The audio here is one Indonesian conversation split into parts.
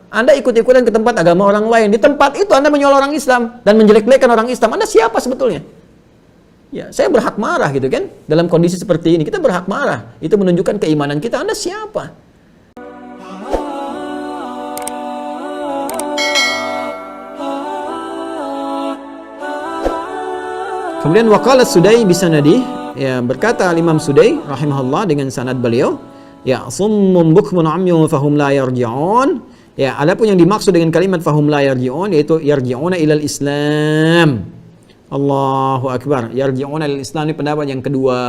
Anda ikut-ikutan ke tempat agama orang lain. Di tempat itu Anda menyual orang Islam dan menjelek-jelekan orang Islam. Anda siapa sebetulnya? Ya, saya berhak marah gitu kan. Dalam kondisi seperti ini, kita berhak marah. Itu menunjukkan keimanan kita. Anda siapa? Kemudian waqala Sudai bisanadi, ya, berkata Imam Sudai rahimahullah dengan sanad beliau, ya, summun bukmun amyun fahum la yarji'un. Ya, adapun yang dimaksud dengan kalimat fahum la yarji'un yaitu yarji'una ilal Islam. Allahu akbar. Yarji'una ilal Islam, ini pendapat yang kedua.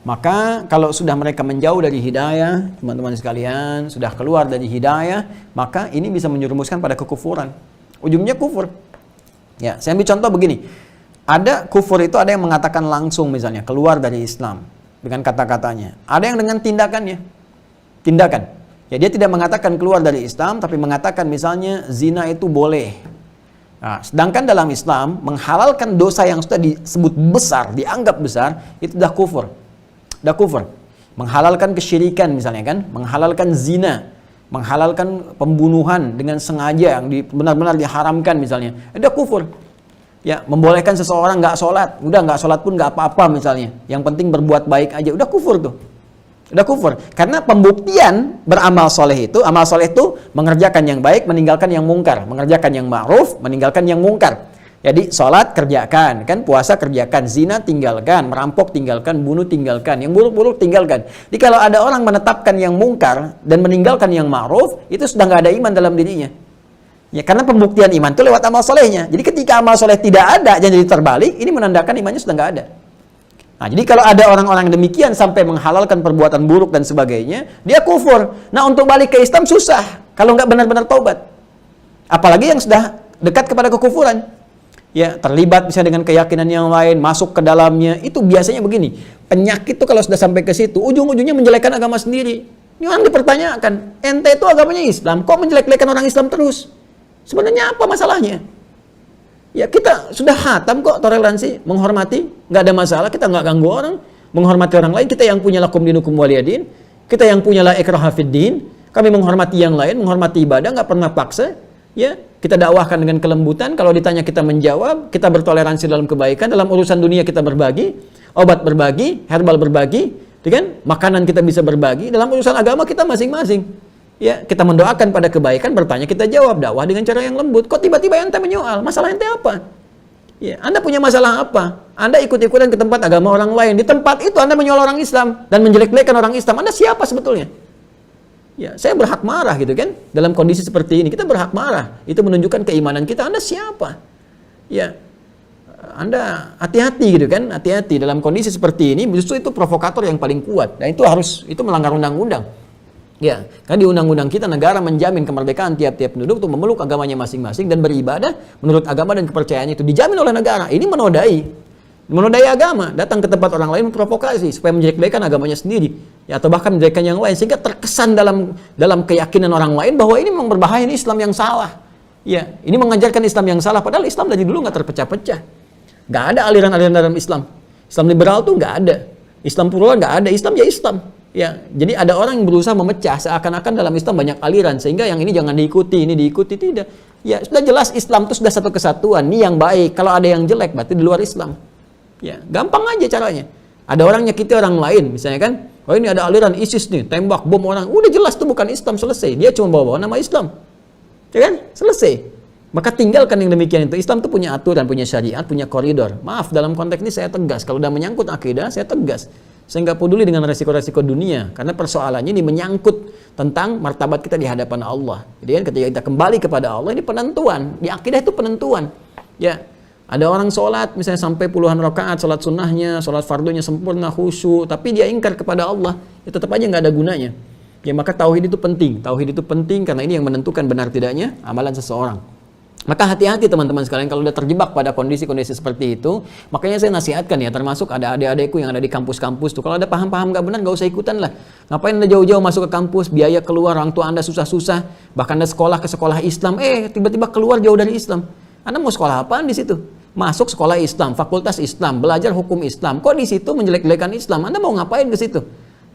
Maka kalau sudah mereka menjauh dari hidayah, teman-teman sekalian, sudah keluar dari hidayah, maka ini bisa menjerumuskan pada kekufuran. Ujungnya kufur. Ya, saya ambil contoh begini. Ada kufur itu ada yang mengatakan langsung misalnya keluar dari Islam dengan kata-katanya. Ada yang dengan tindakannya. Tindakan. Ya, dia tidak mengatakan keluar dari Islam tapi mengatakan misalnya zina itu boleh. Nah, sedangkan dalam Islam menghalalkan dosa yang sudah disebut besar, dianggap besar, itu dah kufur. Dah kufur. Menghalalkan kesyirikan misalnya kan, menghalalkan zina, menghalalkan pembunuhan dengan sengaja yang benar-benar diharamkan misalnya. Dah kufur. Ya, membolehkan seseorang nggak sholat, udah nggak sholat pun nggak apa-apa misalnya, yang penting berbuat baik aja, udah kufur tuh, udah kufur. Karena pembuktian beramal soleh itu, amal soleh itu mengerjakan yang baik, meninggalkan yang mungkar, mengerjakan yang ma'ruf, meninggalkan yang mungkar. Jadi sholat kerjakan, kan puasa kerjakan, zina tinggalkan, merampok tinggalkan, bunuh tinggalkan, yang buruk-buruk tinggalkan. Jadi kalau ada orang menetapkan yang mungkar dan meninggalkan yang ma'ruf, itu sudah nggak ada iman dalam dirinya. Ya, karena pembuktian iman itu lewat amal solehnya. Jadi ketika amal soleh tidak ada, jadi terbalik, ini menandakan imannya sudah nggak ada. Nah, jadi kalau ada orang-orang demikian sampai menghalalkan perbuatan buruk dan sebagainya, dia kufur. Nah, untuk balik ke Islam susah kalau nggak benar-benar taubat. Apalagi yang sudah dekat kepada kekufuran. Ya, terlibat misalnya dengan keyakinan yang lain, masuk ke dalamnya, itu biasanya begini. Penyakit itu kalau sudah sampai ke situ, ujung-ujungnya menjelekkan agama sendiri. Ini orang dipertanyakan, ente itu agamanya Islam, kok menjelek-jelekan orang Islam terus? Sebenarnya apa masalahnya? Ya, kita sudah hatam kok toleransi, menghormati, nggak ada masalah, kita nggak ganggu orang, menghormati orang lain, kita yang punya lakum dinukum waliyadin, kita yang punya la ikraha fid din, kami menghormati yang lain, menghormati ibadah, nggak pernah paksa, ya, kita dakwahkan dengan kelembutan, kalau ditanya kita menjawab, kita bertoleransi dalam kebaikan, dalam urusan dunia kita berbagi, obat berbagi, herbal berbagi, kan? Makanan kita bisa berbagi, dalam urusan agama kita masing-masing. Ya, kita mendoakan pada kebaikan, bertanya kita jawab, dakwah dengan cara yang lembut. Kok tiba-tiba ente menyoal? Masalah ente apa? Ya, Anda punya masalah apa? Anda ikut-ikutan ke tempat agama orang lain. Di tempat itu Anda menyoal orang Islam dan menjelek-jelekan orang Islam. Anda siapa sebetulnya? Ya, saya berhak marah gitu kan. Dalam kondisi seperti ini kita berhak marah. Itu menunjukkan keimanan kita. Anda siapa? Ya, Anda hati-hati gitu kan. Hati-hati dalam kondisi seperti ini. Justru itu provokator yang paling kuat. Dan itu melanggar undang-undang. Ya, karena di undang-undang kita negara menjamin kemerdekaan tiap-tiap penduduk untuk memeluk agamanya masing-masing dan beribadah menurut agama dan kepercayaannya itu dijamin oleh negara. Ini menodai agama, datang ke tempat orang lain memprovokasi supaya menjelek-jelekan agamanya sendiri, ya, atau bahkan menjelekkan yang lain sehingga terkesan dalam keyakinan orang lain bahwa ini memang berbahaya, ini Islam yang salah. Ya, ini mengajarkan Islam yang salah padahal Islam dari dulu nggak terpecah-pecah. Nggak ada aliran-aliran dalam Islam. Islam liberal tuh nggak ada. Islam plural nggak ada. Islam ya Islam. Ya, jadi ada orang yang berusaha memecah seakan-akan dalam Islam banyak aliran sehingga yang ini jangan diikuti, ini diikuti, tidak. Ya, sudah jelas Islam itu sudah satu kesatuan, ini yang baik. Kalau ada yang jelek berarti di luar Islam. Ya, gampang aja caranya. Ada orang nyakiti orang lain, misalnya kan, oh ini ada aliran ISIS nih, tembak bom orang. Udah jelas itu bukan Islam, selesai. Dia cuma bawa nama Islam. Ya kan? Selesai. Maka tinggalkan yang demikian itu. Islam itu punya aturan, punya syariat, punya koridor. Maaf, dalam konteks ini saya tegas. Kalau udah menyangkut akidah, saya tegas. Saya nggak peduli dengan resiko-resiko dunia, karena persoalannya ini menyangkut tentang martabat kita di hadapan Allah. Jadi kan ketika kita kembali kepada Allah, ini penentuan. Di akidah itu penentuan. Ya, ada orang sholat misalnya sampai puluhan rakaat, sholat sunnahnya, sholat fardunya sempurna, khusyuk, tapi dia ingkar kepada Allah, ya tetap aja nggak ada gunanya. Ya, maka tauhid itu penting. Tauhid itu penting karena ini yang menentukan benar tidaknya amalan seseorang. Maka hati-hati teman-teman sekalian kalau udah terjebak pada kondisi-kondisi seperti itu. Makanya saya nasihatkan ya, termasuk ada adik-adikku yang ada di kampus-kampus tuh, kalau ada paham-paham gak benar gak usah ikutan lah. Ngapain Anda jauh-jauh masuk ke kampus, biaya keluar, orang tua Anda susah-susah, bahkan Anda sekolah ke sekolah Islam, tiba-tiba keluar jauh dari Islam. Anda mau sekolah apaan di situ? Masuk sekolah Islam, fakultas Islam, belajar hukum Islam, kok di situ menjelek-jelekan Islam? Anda mau ngapain ke situ?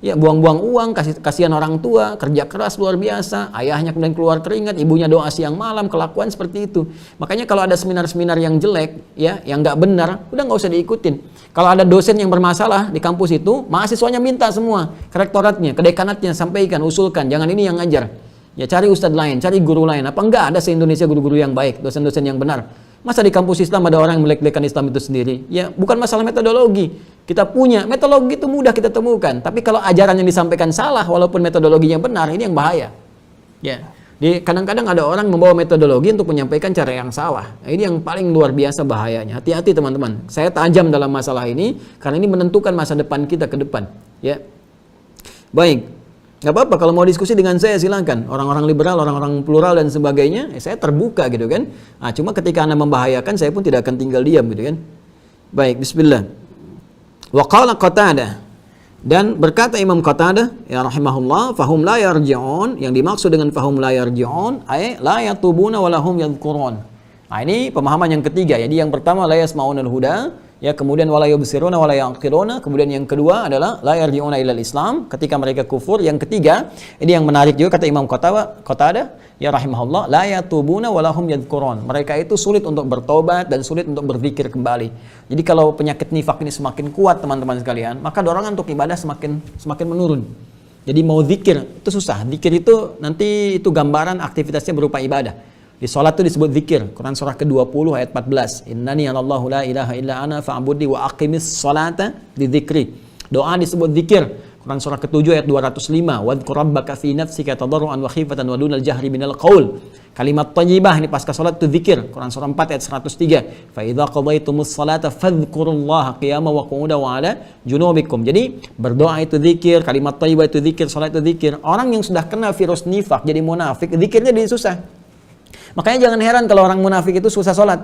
Ya, buang-buang uang, kasihan orang tua, kerja keras luar biasa, ayahnya kemudian keluar keringat, ibunya doa siang malam, kelakuan seperti itu. Makanya kalau ada seminar-seminar yang jelek, ya, yang nggak benar, udah nggak usah diikutin. Kalau ada dosen yang bermasalah di kampus itu, mahasiswanya minta semua ke rektoratnya, ke dekanatnya, sampaikan, usulkan, jangan ini yang ngajar. Ya, cari ustadz lain, cari guru lain. Apa enggak ada se-Indonesia guru-guru yang baik, dosen-dosen yang benar? Masa di kampus Islam ada orang yang melek-lekan Islam itu sendiri? Ya, bukan masalah metodologi. Kita punya metodologi itu mudah kita temukan, tapi kalau ajaran yang disampaikan salah walaupun metodologinya benar, ini yang bahaya. Ya. Kadang-kadang ada orang membawa metodologi untuk menyampaikan cara yang salah. Nah, ini yang paling luar biasa bahayanya. Hati-hati teman-teman. Saya tajam dalam masalah ini karena ini menentukan masa depan kita ke depan. Ya. Baik. Gak apa-apa kalau mau diskusi dengan saya silakan. Orang-orang liberal, orang-orang plural dan sebagainya, saya terbuka gitu kan. Nah, cuma ketika Anda membahayakan, saya pun tidak akan tinggal diam gitu kan. Baik, bismillah. Wa qala Qatadah, dan berkata Imam Qatadah ya rahimahullah, fahum la yarji'un, yang dimaksud dengan fahum la yarji'un ay la yatubuna wa lahum yadhkurun. Nah, ini pemahaman yang ketiga. Jadi yang pertama la yasma'unal huda, ya, kemudian wala yubsiruna wala yaqiluna, kemudian yang kedua adalah la yarji'una ilal Islam, ketika mereka kufur. Yang ketiga, ini yang menarik juga kata Imam Qatadah ya rahimahullah, la yatubuna wa lahum yadhkurun. Mereka itu sulit untuk bertobat dan sulit untuk berzikir kembali. Jadi kalau penyakit nifak ini semakin kuat teman-teman sekalian, maka dorongan untuk ibadah semakin menurun. Jadi mau zikir itu susah. Zikir itu nanti itu gambaran aktivitasnya berupa ibadah. Di sholat itu disebut zikir. Quran surah ke-20 ayat 14. Innani anallahu la ilaha illa ana fa'budni wa aqimis sholata li dzikri. Doa disebut zikir. Quran surah ke-7 ayat 205. Wadhkur rabbaka fi nafsika tadarruan wa khifatan wa dunal jahri minal qaul. Kalimat thayyibah ini pasca sholat itu zikir. Quran surah 4 ayat 103. Fa idza qadaitumus sholata fadhkurullaha qiyaman wa qu'udan wa 'ala junubikum. Jadi berdoa itu zikir, kalimat thayyibah itu zikir, sholat itu zikir. Orang yang sudah kena virus nifak jadi munafik, zikirnya jadi susah. Makanya jangan heran kalau orang munafik itu susah sholat.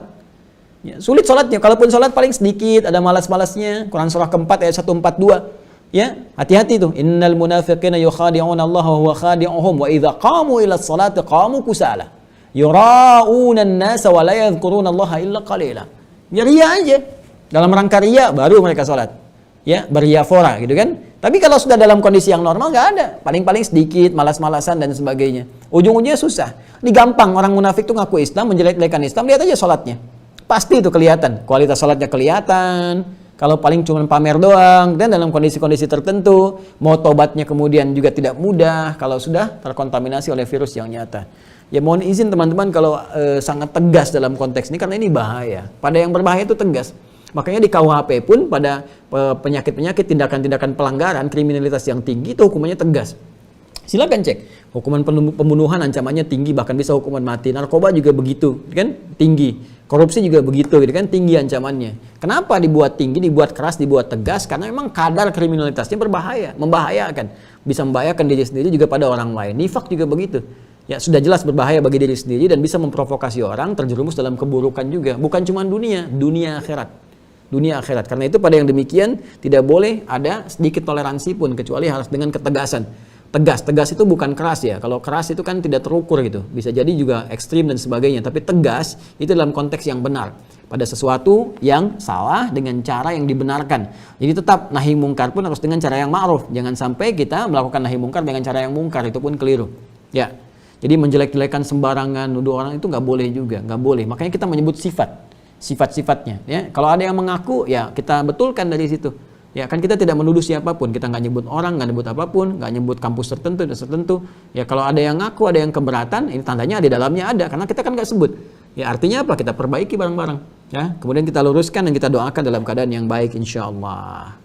Ya, sulit sholatnya. Kalaupun sholat paling sedikit, ada malas-malasnya. Quran surah ke-4 ayat 142. Ya, hati-hati tuh. Innal munafiqina yukhadi'una Allah wa huwa khadi'uhum wa idza qamu ila sholati qamu kusala. Yura'una an-nasa wa la yadhkuruna Allah illa qalila. Ya, ria aja. Dalam rangka ria baru mereka sholat. Ya, beria-fora gitu kan. Tapi kalau sudah dalam kondisi yang normal nggak ada. Paling-paling sedikit, malas-malasan dan sebagainya. Ujung-ujungnya susah. Ini gampang orang munafik tuh ngaku Islam, menjelek-jelekan Islam, lihat aja sholatnya. Pasti itu kelihatan. Kualitas sholatnya kelihatan. Kalau paling cuma pamer doang. Dan dalam kondisi-kondisi tertentu, mau tobatnya kemudian juga tidak mudah kalau sudah terkontaminasi oleh virus yang nyata. Ya mohon izin teman-teman kalau sangat tegas dalam konteks ini karena ini bahaya. Pada yang berbahaya itu tegas. Makanya di KUHP pun pada penyakit-penyakit, tindakan-tindakan pelanggaran, kriminalitas yang tinggi itu hukumannya tegas. Silakan cek. Hukuman pembunuhan ancamannya tinggi, bahkan bisa hukuman mati. Narkoba juga begitu, kan? Tinggi. Korupsi juga begitu, gitu kan? Tinggi ancamannya. Kenapa dibuat tinggi, dibuat keras, dibuat tegas? Karena memang kadar kriminalitasnya berbahaya, membahayakan. Bisa membahayakan diri sendiri juga pada orang lain. Nifak juga begitu. Ya, sudah jelas berbahaya bagi diri sendiri dan bisa memprovokasi orang terjerumus dalam keburukan juga. Bukan cuma dunia akhirat. Dunia akhirat. Karena itu pada yang demikian tidak boleh ada sedikit toleransi pun kecuali harus dengan ketegasan. Tegas itu bukan keras ya. Kalau keras itu kan tidak terukur gitu. Bisa jadi juga ekstrim dan sebagainya. Tapi tegas itu dalam konteks yang benar. Pada sesuatu yang salah dengan cara yang dibenarkan. Jadi tetap nahi mungkar pun harus dengan cara yang ma'ruf. Jangan sampai kita melakukan nahi mungkar dengan cara yang mungkar. Itu pun keliru. Ya. Jadi menjelek-jelekan sembarangan, nuduh orang itu nggak boleh juga. Nggak boleh. Makanya kita menyebut sifat-sifatnya ya. Kalau ada yang mengaku ya kita betulkan dari situ ya, kan kita tidak menuduh siapapun, kita nggak nyebut orang, nggak nyebut apapun, nggak nyebut kampus tertentu ya. Kalau ada yang ngaku, ada yang keberatan, ini tandanya di dalamnya ada, karena kita kan nggak sebut ya. Artinya apa? Kita perbaiki bareng-bareng ya, kemudian kita luruskan dan kita doakan dalam keadaan yang baik insyaallah.